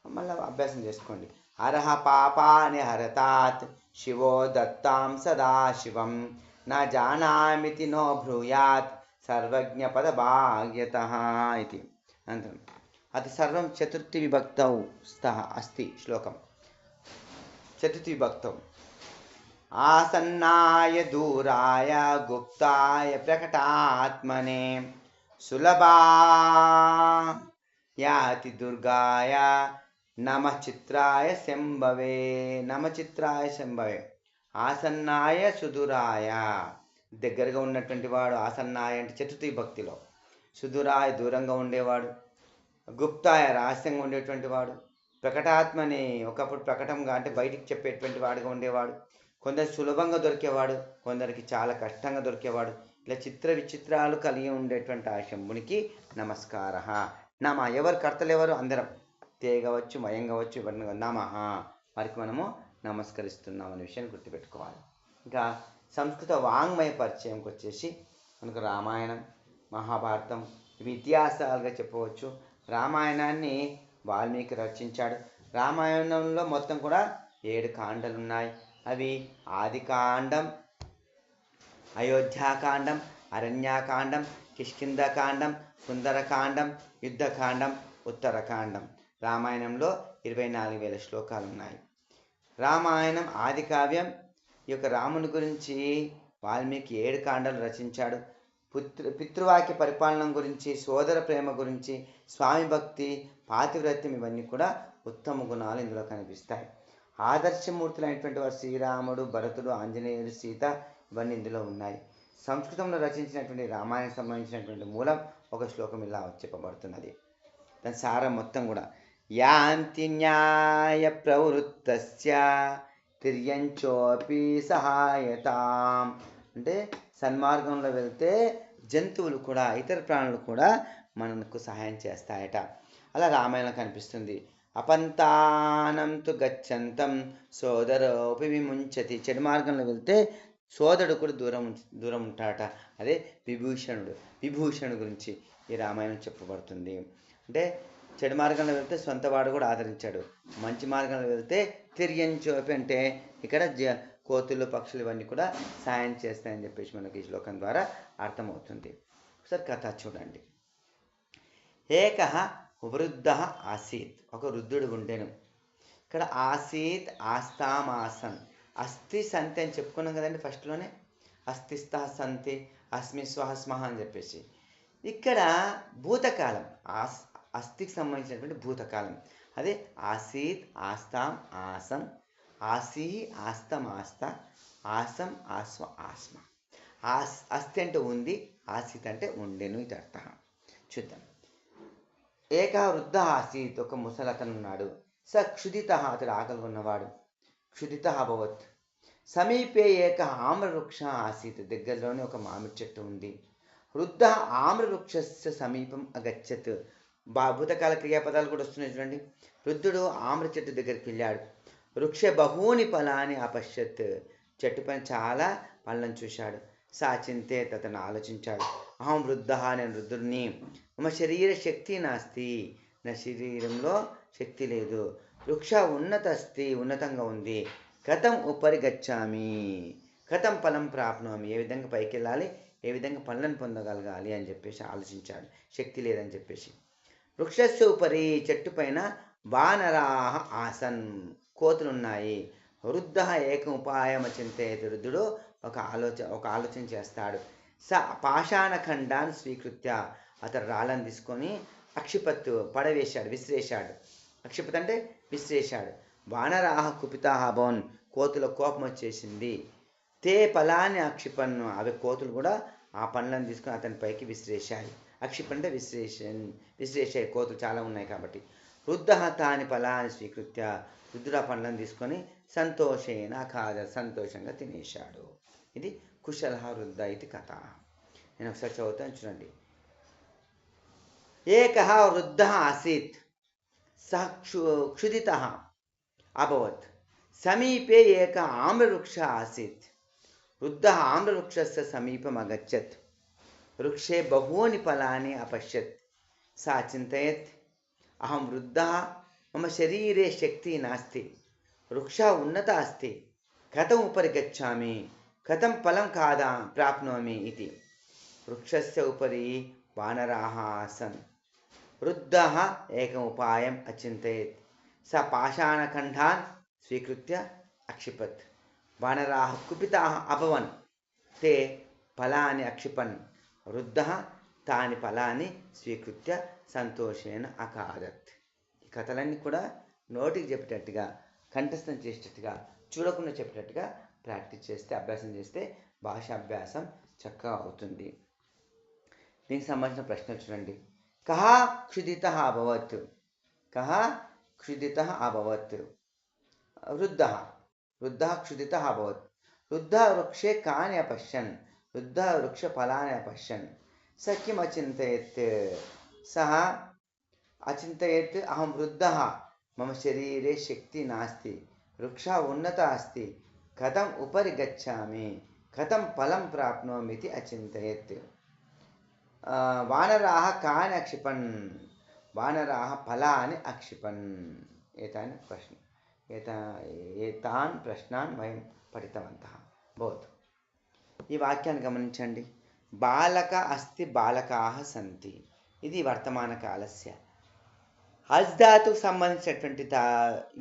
మళ్ళీ అభ్యాసం చేసుకోండి అరహ పాపాని హరతాత్ శివో దత్తాం సదా శివం నా జానామితి నో బ్రూయాత్ సర్వజ్ఞ పదభాగ్యతః ఇది అనంతరం అది సర్వం చతుర్థి విభక్తౌ స్థః అస్తి శ్లోకం చతుర్థి విభక్తౌ ఆసన్నాయ దూరాయ గుప్తాయ ప్రకటాత్మనే సులభాయాతి దుర్గాయ నమః చిత్రాయ శంభవే ఆసన్నాయ సుదూరాయ దగ్గరగా ఉన్నటువంటి వాడు ఆసన్నాయ అంటే చతుర్థి భక్తిలో సుదూరాయ దూరంగా ఉండేవాడు గుప్తాయ రహస్యంగా ఉండేటువంటి వాడు ప్రకటాత్మని ఒకప్పుడు ప్రకటంగా అంటే బయటికి చెప్పేటువంటి వాడుగా ఉండేవాడు కొందరు సులభంగా దొరికేవాడు కొందరికి చాలా కష్టంగా దొరికేవాడు ఇలా చిత్ర విచిత్రాలు కలిగి ఉండేటువంటి ఆ శంభునికి నమస్కార నమ ఎవరు కర్తలు ఎవరు అందరం తేగవచ్చు మయం కావచ్చు ఇవన్నీ నమః వారికి మనము నమస్కరిస్తున్నాం అనే విషయాన్ని గుర్తుపెట్టుకోవాలి ఇంకా సంస్కృత వాంగ్మయ పరిచయంకి వచ్చేసి మనకు రామాయణం మహాభారతం ఇవి ఇతిహాసాలుగా చెప్పవచ్చు రామాయణాన్ని వాల్మీకి రచించాడు రామాయణంలో మొత్తం కూడా 7 కాండలు ఉన్నాయి అవి ఆదికాండం అయోధ్యాకాండం అరణ్యకాండం కిష్కింధకాండం సుందరకాండం యుద్ధకాండం ఉత్తరకాండం రామాయణంలో 24,000 శ్లోకాలు ఉన్నాయి రామాయణం ఆది కావ్యం ఈ యొక్క రాముని గురించి వాల్మీకి 7 కాండాలు రచించాడు పితృవాక్య పరిపాలన గురించి సోదర ప్రేమ గురించి స్వామి భక్తి పాతివ్రత్యం ఇవన్నీ కూడా ఉత్తమ గుణాలు ఇందులో కనిపిస్తాయి ఆదర్శమూర్తులైనటువంటి వారు శ్రీరాముడు భరతుడు ఆంజనేయుడు సీత ఇవన్నీ ఇందులో ఉన్నాయి సంస్కృతంలో రచించినటువంటి రామాయణం సంబంధించినటువంటి మూలం ఒక శ్లోకం ఇలా చెప్పబడుతున్నది దాని సారం మొత్తం కూడా యాంతి న్యాయ ప్రవృత్తస్య తిర్యంచోపి సహాయతాం అంటే సన్మార్గంలో వెళ్తే జంతువులు కూడా ఇతర ప్రాణులు కూడా మనకు సహాయం చేస్తాయట అలా రామాయణం కనిపిస్తుంది అపంతానం తు గచ్చంతం సోదరోపి విముంచతి చెడు మార్గంలో వెళ్తే సోదరుడు కూడా దూరం ఉంటాడట అదే విభూషణుడు గురించి ఈ రామాయణం చెప్పబడుతుంది అంటే చెడు మార్గంలో వెళ్తే సొంతవాడు కూడా ఆదరించాడు మంచి మార్గంలో వెళ్తే తిర్యంచోపి అంటే ఇక్కడ కోతులు పక్షులు ఇవన్నీ కూడా సాయం చేస్తాయని చెప్పేసి మనకి ఈ శ్లోకం ద్వారా అర్థమవుతుంది ఒకసారి కథ చూడండి ఏకః వృద్ధ ఆసీత్ ఒక వృద్ధుడు ఉండెను ఇక్కడ ఆసీత్ ఆస్తాం ఆసన్ అస్థి సంతి అని చెప్పుకున్నాం కదండి ఫస్ట్లోనే అస్థిస్థ సంతి అస్మి స్వహ స్మహ అని చెప్పేసి ఇక్కడ భూతకాలం అస్థికి సంబంధించినటువంటి భూతకాలం అదే ఆసీత్ ఆస్తాం ఆసం ఆసి ఆస్తం ఆస్త ఆసం ఆస్వ ఆస్మ అస్థి అంటే ఉంది ఆసీత్ అంటే ఉండెను ఇది అర్థం చూద్దాం ఏక వృద్ధ ఆసీత్ ఒక ముసలతను ఉన్నాడు స క్షుదిత అతడు ఆకలి ఉన్నవాడు క్షుదిత అభవత్ సమీపే ఏక ఆమ్రవృక్ష ఆసీత్ దగ్గరలోనే ఒక మామిడి చెట్టు ఉంది వృద్ధ ఆమ్రవృక్షస్య సమీపం అగచ్చత్ భూతకాల క్రియాపదాలు కూడా వస్తున్నాయి చూడండి. వృద్ధుడు ఆమ్ర చెట్టు దగ్గరికి వెళ్ళాడు. వృక్ష బహూని ఫలాని అపశ్యత్. చెట్టు పైన చాలా పళ్ళను చూశాడు. సాచింతే అతను ఆలోచించాడు. అహం వృద్ధ, నేను వృద్ధుడిని. మమ శరీర శక్తి నాస్తి, నా శరీరంలో శక్తి లేదు. వృక్ష ఉన్నతస్తి, ఉన్నతంగా ఉంది. కథం ఉపరి గచ్చామి, కథం ఫలం ప్రాప్నోమి, ఏ విధంగా పైకి వెళ్ళాలి, ఏ విధంగా పనులను పొందగలగాలి అని చెప్పేసి ఆలోచించాడు. శక్తి లేదని చెప్పేసి. వృక్షస్య ఉపరి, చెట్టు పైన వానరాహ ఆసన్, కోతులున్నాయి. వృద్ధ ఏకం ఉపాయం చింతయతి, వృద్ధుడు ఒక ఆలోచన చేస్తాడు. స పాషాణఖండాన్ని స్వీకృత్య, అతడు రాళ్ళని తీసుకొని అక్షిపత్తు పడవేశాడు, విసిరేశాడు. అక్షిపత్ అంటే విసిరేశాడు. వానరాహ కుపితాహ భవన్, కోతుల కోపం వచ్చేసింది. తే ఫలాన్ని అక్షిపన్ను, అవి కోతులు కూడా ఆ పండ్లను తీసుకొని అతని పైకి విసిరేశాయి. అక్షిపన్ అంటే విసిరేశాయి, కోతులు చాలా ఉన్నాయి కాబట్టి. వృద్ధ తాని ఫలాన్ని స్వీకృత్య, వృద్ధుడు ఆ పండ్లను తీసుకొని సంతోషేన ఖాద, సంతోషంగా తినేశాడు. ఇది కుశల వృద్ధ ఇది కథ. నేను ఒకసారి చదువుతాను చూడండి. ఏకః వృద్ధ ఆసీత్, సః క్షుదితః అభవత్. సమీపే ఏక ఆమ్రవృక్ష ఆసీత్. వృద్ధ ఆమ్రవృక్షస్య సమీపం అగచ్చత్. వృక్షే బహూని ఫలాని అపశ్యత్. సా చింతయత్, అహం వృద్ధ, మమ శరీరే శక్తి నాస్తి. వృక్ష ఉన్నత అస్తి. కథం ఉపరి గచ్చామి, కథం ఫలం కాదా ప్రాప్నోమి ఇది. వృక్షస్య ఉపరి వానరాः ఆసన్. వృద్ధः ఏకం ఉపాయం అచింతయత్. స పాషాణఖండాన్ స్వీకృత్య అక్షిపత్. వానరాः కుపితాः అభవన్. తే ఫలాని అక్షిపన్. వృద్ధः తాని ఫలాన్ని స్వీకృత్య సంతోషేన అఖాదత్. ఈ కథలన్నీ కూడా నోటికి చెప్పేటట్టుగా, కంఠస్థం చేసేటట్టుగా, చూడకుండా చెప్పేటట్టుగా ప్రాక్టీస్ చేస్తే, అభ్యాసం చేస్తే భాషాభ్యాసం చక్కగా అవుతుంది. దీనికి సంబంధించిన ప్రశ్నలు చూడండి. కః క్షుదితః అభవత్, కః క్షుదితః అభవత్. వృద్ధः క్షుదితः అభవత్. వృద్ధः వృక్షే కాని అపశ్యన్. వృద్ధः వృక్షఫలాని అపశ్యన్. స కిమ్ అచింతయత్, సः అచింతయత్, అహం వృద్ధः, మమ శరీరే శక్తి నాస్తి. వృక్ష ఉన్నత అస్తి. కథం ఉపరి గచ్చామి, కథం ఫలం ప్రాప్నోమితి అచింతయత్. వానరాः కాని అక్షిపన్. వానరాः ఫలాని అక్షిపన్. ఏతాని ప్రశ్న ఏతాన్ ప్రశ్నాన్ వయం పఠితవంతః. భవతు. ఈ వాక్యాన్ని గమనించండి. బాలక అస్తి, బాలకాः సంతి. ఇది వర్తమాన కాలస్య. హజ్ ధాతుకు సంబంధించినటువంటి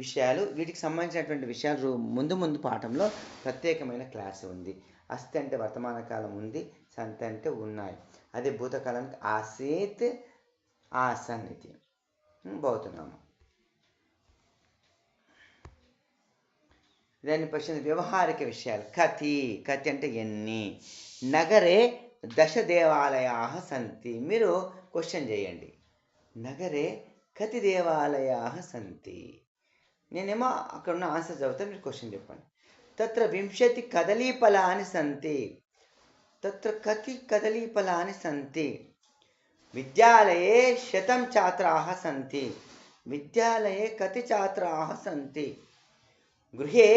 విషయాలు, వీటికి సంబంధించినటువంటి విషయాలు ముందు ముందు పాఠంలో ప్రత్యేకమైన క్లాస్ ఉంది. అస్తి అంటే వర్తమాన కాలం ఉంది, సంతి అంటే ఉన్నాయి. అదే భూతకాలానికి ఆసీత్, ఆసన్ ఇది భౌతనామం. దాని ప్రశ్న వ్యవహారిక విషయాలు. కతి, కతి అంటే ఎన్ని. నగరే దశ దేవాలయాः సంతి. మీరు క్వశ్చన్ చేయండి. నగరే కతి దేవాలయాः సంతి. నేనేమో అక్కడ ఉన్న ఆన్సర్ చదువుతాను, మీరు క్వశ్చన్ చెప్పండి. తత్ర 20 కదలీఫలాని సంతి. తత్ర కతి కదలీఫలాని సంతి. విద్యాలయే 100 ఛాత్రాः సంతి. విద్యాలయే కతి ఛాత్రాः సంతి. గృహే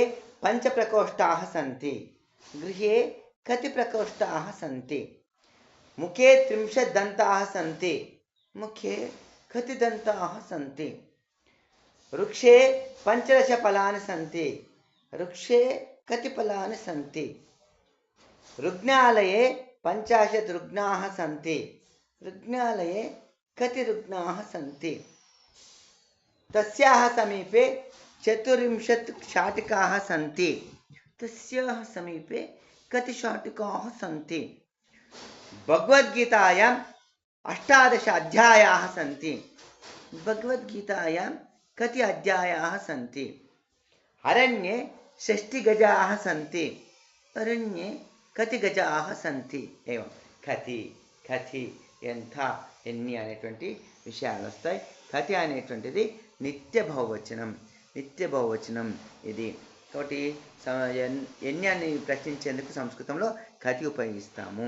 5 ప్రకోష్ఠాः సంతి. గృహే కతి ప్రకోష్ఠాः సంతి. ముఖే 30 దంతాः సంతి. ముఖే కతి దంతాः సంతి. వృక్షే 15 ఫలాని సంతి. వృక్షే కతి ఫలాని సంతి. రుగ్ణాలయే 50 రుగ్ణాः సంతి. రుగ్ణాలయే కతి రుగ్ణాः సంతి. తస్యాः సమీపే 40 शाटिकाः सन्ति. तस्याः समीपे कति शाटिकाः सन्ति. भगवद्गीतायां 18 अध्यायाः सन्ति. भगवद्गीतायां कति अध्यायाः सन्ति. अरण्ये 60 गजाः सन्ति. अरण्ये कति गजाः सन्ति. एवं कति कति ఎంత ఎన్ని అనేటువంటి విషయాలు వస్తాయి. కతి అనేటువంటిది నిత్య బహువచనం. నిత్య బహువచనం ఇది. కాబట్టి ఎన్యాన్ని ప్రశ్నించేందుకు సంస్కృతంలో కతి ఉపయోగిస్తాము.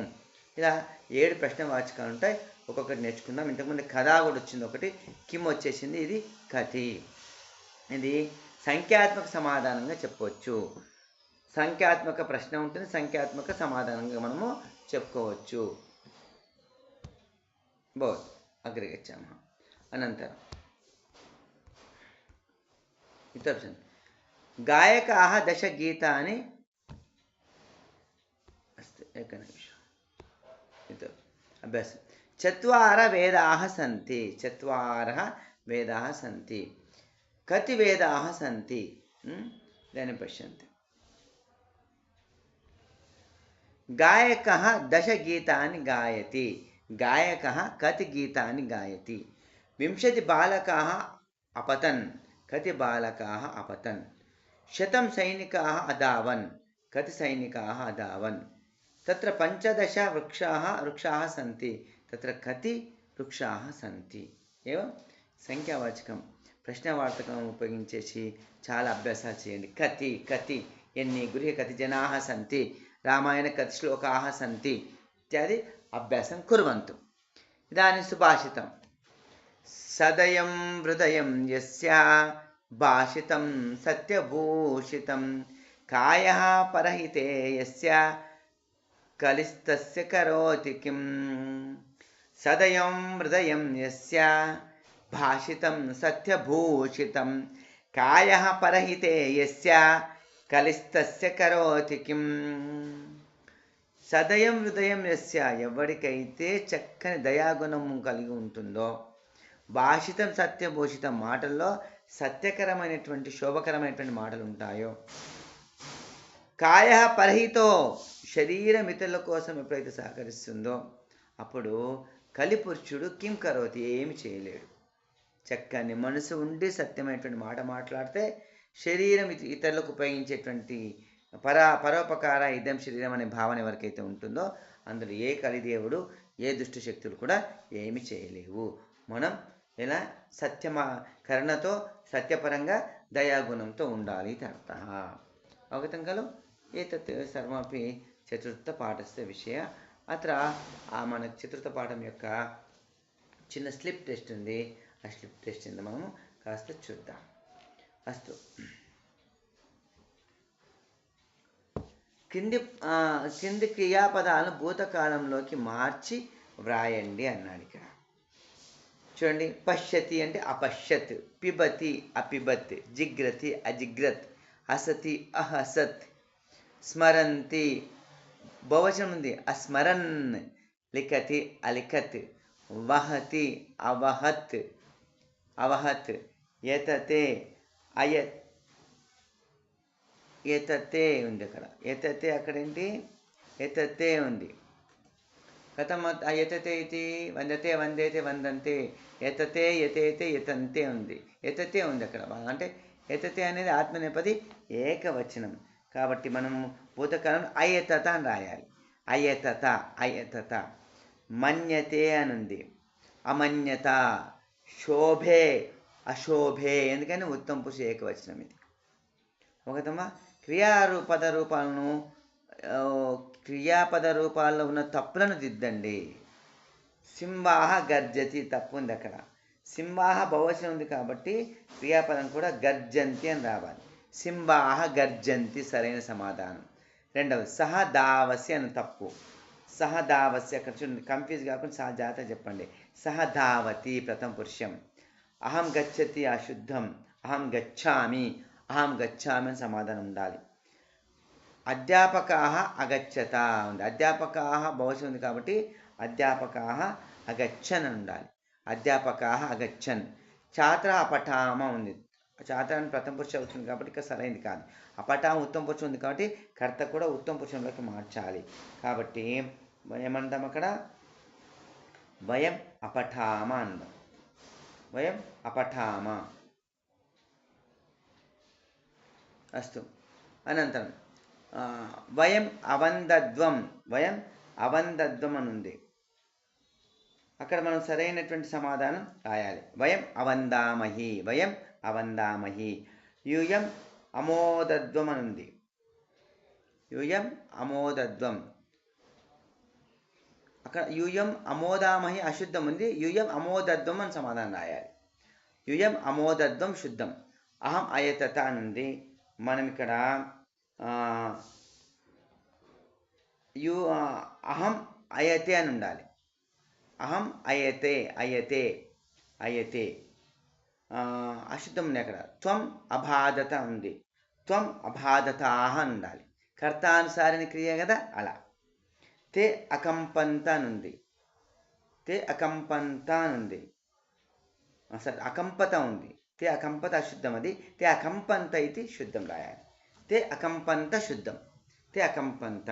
ఇలా 7 ప్రశ్నవాచకాలు ఉంటాయి. ఒక్కొక్కటి నేర్చుకుందాం. ఇంతకుముందు కథ కూడా వచ్చింది ఒకటి, కిమ్ వచ్చేసింది, ఇది కథి. ఇది సంఖ్యాత్మక సమాధానంగా చెప్పవచ్చు. సంఖ్యాత్మక ప్రశ్న ఉంటుంది, సంఖ్యాత్మక సమాధానంగా మనము చెప్పుకోవచ్చు. बहुत अग्रे गच्छामः. अनन्तरम् इतरं गायकाः 10 गीतानि अस्ति. एकनिमिषम्. इतः अभ्यासः. 4 वेदाः सन्ति. 4 वेदाः सन्ति. कति वेदाः सन्ति? इदानीं पश्यन्तु. गायकः 10 गीतानि गायति. गायकः कति गीतानि गायति? 20 बालकाः अपतन्. कति बालकाः अपतन्? 100 सैनिकाः अधावन्. कति सैनिकाः अधावन्? तत्र 15 वृक्षाः सन्ति. तत्र कति वृक्षाः सन्ति? एवं संख्यावाचकं प्रश्नवार्तकम् उपयोగించేసి చాలా అభ్యాసాలు చేయండి. కతి కతి ఎన్ని, గృహే కతి జనాः सन्ति, रामायणे कति श्लोकाः सन्ति इत्यादि अभ्यासं कुर्वन्तु. इदानीं सुभाषितं. सदयं हृदयं यस्य भाषितं सत्यभूषितं, कायः परहिते यस्य कलिस्तस्य करोति किम्? सदयं हृदयं यस्य भाषितं सत्यभूषितं, कायः परहिते यस्य कलिस्तस्य करोति किम्? సదయం హృదయం యస్య, ఎవరికైతే చక్కని దయాగుణము కలిగి ఉంటుందో, భాషితం సత్యభూషితం, మాటల్లో సత్యకరమైనటువంటి శోభకరమైనటువంటి మాటలు ఉంటాయో, కాయ పరహితో, శరీరం ఇతరుల కోసం ఎప్పుడైతే సహకరిస్తుందో అప్పుడు కలిపురుషుడు కిం కరోతి, ఏమి చేయలేడు. చక్కని మనసు ఉండి సత్యమైనటువంటి మాట మాట్లాడితే శరీరం ఇతరులకు ఉపయోగించేటువంటి పరోపకార ఇదం శరీరం అనే భావన ఎవరికైతే ఉంటుందో అందులో ఏ కలిదేవుడు ఏ దుష్ట శక్తులు కూడా ఏమి చేయలేవు. మనం ఎలా కరుణతో సత్యపరంగా దయాగుణంతో ఉండాలి. అర్థ అవగతం ఖలు. ఏతత్ సర్వమపి చతుర్థపాఠస్య విషయ. అత్ర మన చతుర్థ పాఠం యొక్క చిన్న స్లిప్ టెస్ట్ ఉంది. ఆ స్లిప్ టెస్ట్ కింద మనము కాస్త చూద్దాం. అస్తు. కింది క్రియాపదాలను భూతకాలంలోకి మార్చి వ్రాయండి అన్నాడు ఇక్కడ. చూడండి, పశ్యతి అంటే అపశ్యత్, పిబతి అపిబత్, జిగ్రతి అజిగ్రత్, హసతి అహసత్, స్మరంతి బహువచనం ఉంది అస్మరన్, లిఖతి అలిఖత్, వహతి అవహత్ అవహత్, యతతే అయత్ ఏతతే ఉంది అక్కడ. ఏతతే అక్కడేంటి, ఏతతే ఉంది. కథం ఏతతే ఇది వందతే వందేతే వందంతే, ఏతతే యతేతే యతంతే ఉంది. ఏతతే ఉంది అక్కడ. అంటే ఏతతే అనేది ఆత్మనేపది ఏకవచనం కాబట్టి మనము భూతకాలం అయతత అని రాయాలి. అయతత అయతత. మన్యతే అని ఉంది, అమన్యత. శోభే అశోభే, ఎందుకని ఉత్తమ పురుష ఏకవచనం ఇది. ఒకటమ్మా. క్రియాపద రూపాల్లో ఉన్న తప్పులను దిద్దండి. సింహాహ గర్జతి, తప్పు ఉంది అక్కడ. సింహాహ బహువచనం ఉంది కాబట్టి క్రియాపదం కూడా గర్జంతి అని రావాలి. సింహాహ గర్జంతి సరైన సమాధానం. రెండవది సహ దావసి అని తప్పు. సహ దావసి అక్కడ చూడండి, కన్ఫ్యూజ్ కాకుండా సహ జాగ్రత్త చెప్పండి. సహ ధావతి ప్రథమ పురుషం. అహం గచ్చతి అశుద్ధం, అహం గచ్చామి, అహం గచ్చామి అని సమాధానం ఉండాలి. అధ్యాపకాః అగచ్చత ఉంది. అధ్యాపకాః బహువచనం ఉంది కాబట్టి అధ్యాపకాః అగచ్చన్ అని ఉండాలి. అధ్యాపకాః అగచ్చన్. ఛాత్ర అపఠామ ఉంది. ఛాత్ర అని ప్రథమ పురుషం అవుతుంది కాబట్టి ఇక్కడ సరైనది కాదు. అపఠామ ఉత్తమ పురుషం ఉంది కాబట్టి కర్త కూడా ఉత్తమ పురుషంలోకి మార్చాలి. కాబట్టి ఏమంటాం అక్కడ, వయం అపఠామ అందాం. వయం అపఠామ. అస్తు. అనంతరం వయం అవందద్వం. వయం అవందద్వం అని ఉంది. అక్కడ మనం సరైనటువంటి సమాధానం రాయాలి. వయం అవందామహి. వయం అవందామహి. యూయం అమోదద్వం అని ఉంది. యూయం అమోదద్వం. అక్కడ యూయం అమోదామహి అశుద్ధం ఉంది, యూయం అమోదత్వం అని సమాధానం రాయాలి. యూయం అమోదత్వం శుద్ధం. అహం అయతత అని ఉంది, మనం ఇక్కడ అహం అయతే అని ఉండాలి. అహం అయతే అయతే అయతే అశుద్ధం ఉంది అక్కడ. త్వం అబాధత ఉంది, త్వం అబాధతాహ అని ఉండాలి. కర్తానుసారిని క్రియ కదా అలా. తే అకంపంత అనుంది, తే అకంపంత అనుంది, సరే అకంపత ఉంది, తే అకంపత అశుద్ధం, అది తే అకంపంత ఇది శుద్ధం రాయాలి. తే అకంపంత శుద్ధం, తే అకంపంత.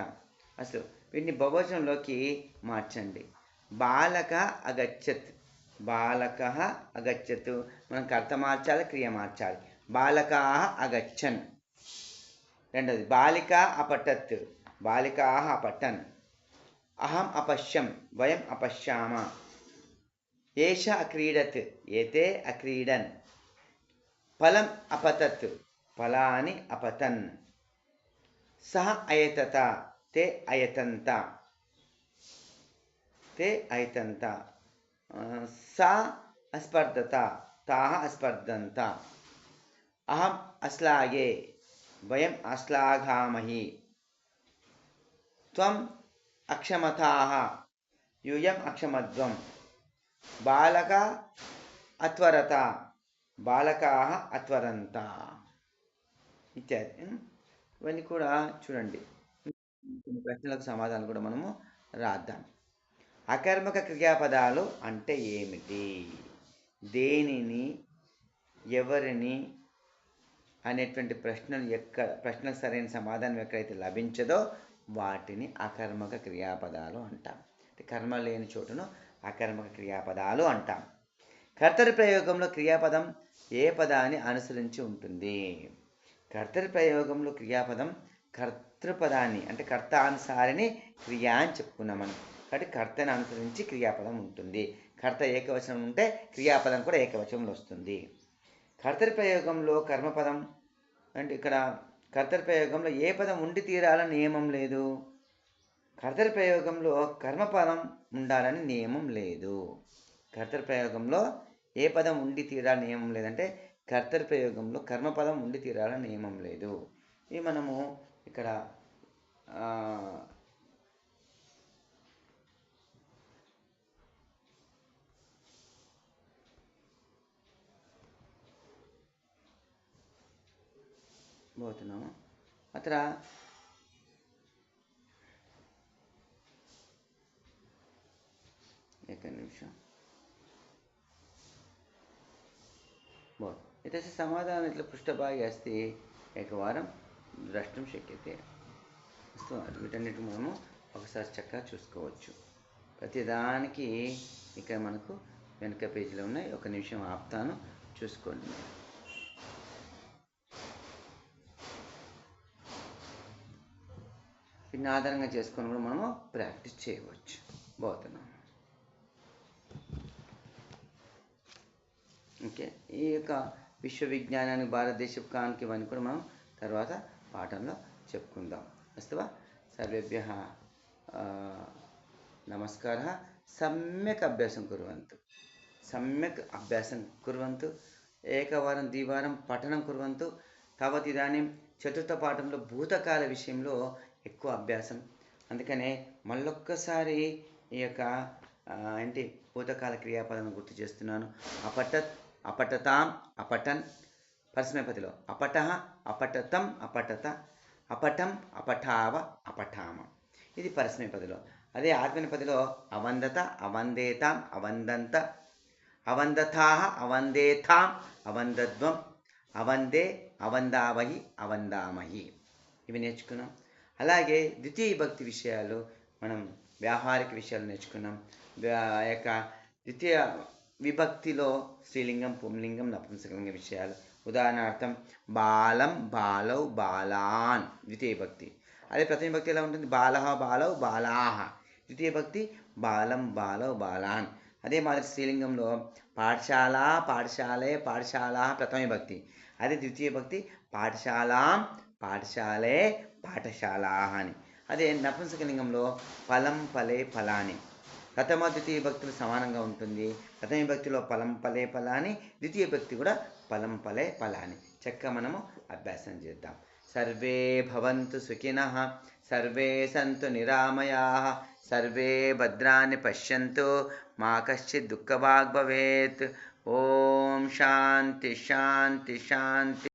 అసలు వీటిని బహువచనంలోకి మార్చండి. బాలక అగచ్చత్, బాలక అగచ్చత్, మనం కర్త మార్చాలి, క్రియ మార్చాలి. బాలకా అగచ్చన్. రెండోది బాలిక అపఠత్, బాలికా అపఠన్. అహం అపశ్యం, వయం అపశ్యామ. ఏష అక్రీడత్, ఏతే అక్రీడన్. ఫలం అపతత్, ఫలాని అపతన్. సహ అయతత, తే అయతంత, తే అయతంత. సా అస్పర్ధత, తాహ అస్పర్ధంత. అహం అశ్లాఘే, వయం అశ్లాఘామహి. త్వం అక్షమతాః, యూయం అక్షమత్వం. బాలక అత్వరత, బాలకాః అత్వరంత ఇత్యాది. ఇవన్నీ కూడా చూడండి. కొన్ని ప్రశ్నలకు సమాధానం కూడా మనము రాద్దాం. అకర్మక క్రియాపదాలు అంటే ఏమిటి, దేనిని, ఎవరిని అనేటువంటి ప్రశ్నలకు సరైన సమాధానం ఎక్కడైతే లభించదో వాటిని అకర్మక క్రియాపదాలు అంటాం. కర్మ లేని చోటును అకర్మక క్రియాపదాలు అంటాం. కర్తరి ప్రయోగంలో క్రియాపదం ఏ పదాన్ని అనుసరించి ఉంటుంది? కర్తరి ప్రయోగంలో క్రియాపదం కర్తృపదాన్ని, అంటే కర్తానుసారిని క్రియ అని చెప్పుకున్నాం మనం. కాబట్టి కర్తని అనుసరించి క్రియాపదం ఉంటుంది. కర్త ఏకవచనం ఉంటే క్రియాపదం కూడా ఏకవచనంలో వస్తుంది. కర్తరి ప్రయోగంలో కర్మపదం అంటే ఇక్కడ కర్తరి ప్రయోగంలో ఏ పదం ఉండి తీరాలని నియమం లేదు. కర్తరి ప్రయోగంలో కర్మపదం ఉండాలని నియమం లేదు. కర్తరి ప్రయోగంలో ఏ పదం ఉండి తీరాలని నియమం లేదంటే కర్తరి ప్రయోగంలో కర్మపదం ఉండి తీరాలని నియమం లేదు. ఇది మనము ఇక్కడ పోతున్నాము. అത്ര एक निमिषम् एतस्य समाधानं इत्युक्ते पृष्ठभागे अस्ति, एकवारं द्रष्टुं शक्यते. अस्तु, వీటన్నిటి మనము ఒకసారి చక్కగా చూసుకోవచ్చు. ప్రతిదానికి ఇక్కడ మనకు వెనక పేజీలో ఉన్నాయి. ఒక నిమిషం ఆపుతాను, చూసుకోండి. దీన్ని ఆధారంగా చేసుకొని కూడా మనము ప్రాక్టీస్ చేయవచ్చు. పోతున్నాం. ఓకే, ఈ యొక్క విశ్వవిజ్ఞానానికి భారతదేశపు కానికి ఇవన్నీ కూడా మనం తర్వాత పాఠంలో చెప్పుకుందాం. అస్తువా, సర్వేభ్యः నమస్కారः. సమ్యక్ అభ్యాసం కుర్వంతు, సమ్యక్ అభ్యాసం కుర్వంతు. ఏకవారం ద్వివారం పఠనం కుర్వంతు. తావత్ ఇదాनीं చతుర్థ పాఠంలో భూతకాల విషయంలో ఎక్కువ అభ్యాసం. అందుకనే మళ్ళొక్కసారి ఈ యొక్క ఏంటి భూతకాల క్రియాపదాలను గుర్తు చేస్తున్నాను. అపఠత్, అపఠతాం, అపఠన్. పరస్మైపదిలో అపఠః, అపఠతం, అపఠత, అపఠం, అపఠావ, అపఠామ. ఇది పరస్మైపదిలో. అదే ఆత్మనేపదిలో అవందత, అవందేతాం, అవందంత, అవందతాః, అవందేతాం, అవందద్వం, అవందే, అవందావహి, అవందామహి. ఇవి నేర్చుకున్నాం. అలాగే ద్వితీయ విభక్తి విషయాలు మనం వ్యావహారిక విషయాలు నేర్చుకున్నాం. యొక్క ద్వితీయ విభక్తిలో స్త్రీలింగం, పుంలింగం, నపుంసకలింగ విషయాలు. ఉదాహరణార్థం బాలం, బాలౌ, బాలాన్ ద్వితీయ విభక్తి. అదే ప్రథమ విభక్తి ఎలా ఉంటుంది? బాలః, బాలౌ, బాలాః. ద్వితీయ విభక్తి బాలం, బాలౌ, బాలాన్. అదే మాదిరి స్త్రీలింగంలో పాఠశాల, పాఠశాలే, పాఠశాల ప్రథమ విభక్తి. అదే ద్వితీయ విభక్తి పాఠశాలాం, పాఠశాలే, పాఠశాల అని. అదే నపుంసకలింగంలో ఫలం, ఫలే, ఫలాని. ప్రథమ ద్వితీయ భక్తులు సమానంగా ఉంటుంది. ప్రథమ భక్తిలో పలం పలే ఫలాని, ద్వితీయ భక్తి కూడా పలం పలే ఫలాని. చక్కగా మనము అభ్యాసం చేద్దాం. సర్వే భవంతు సుఖినః, సర్వే సంతు నిరామయాః, సర్వే భద్రాన్ని పశ్యంతు, మా కశ్చిత్ దుఃఖభాగ్ భవేత్. ఓం శాంతి శాంతి శాంతి.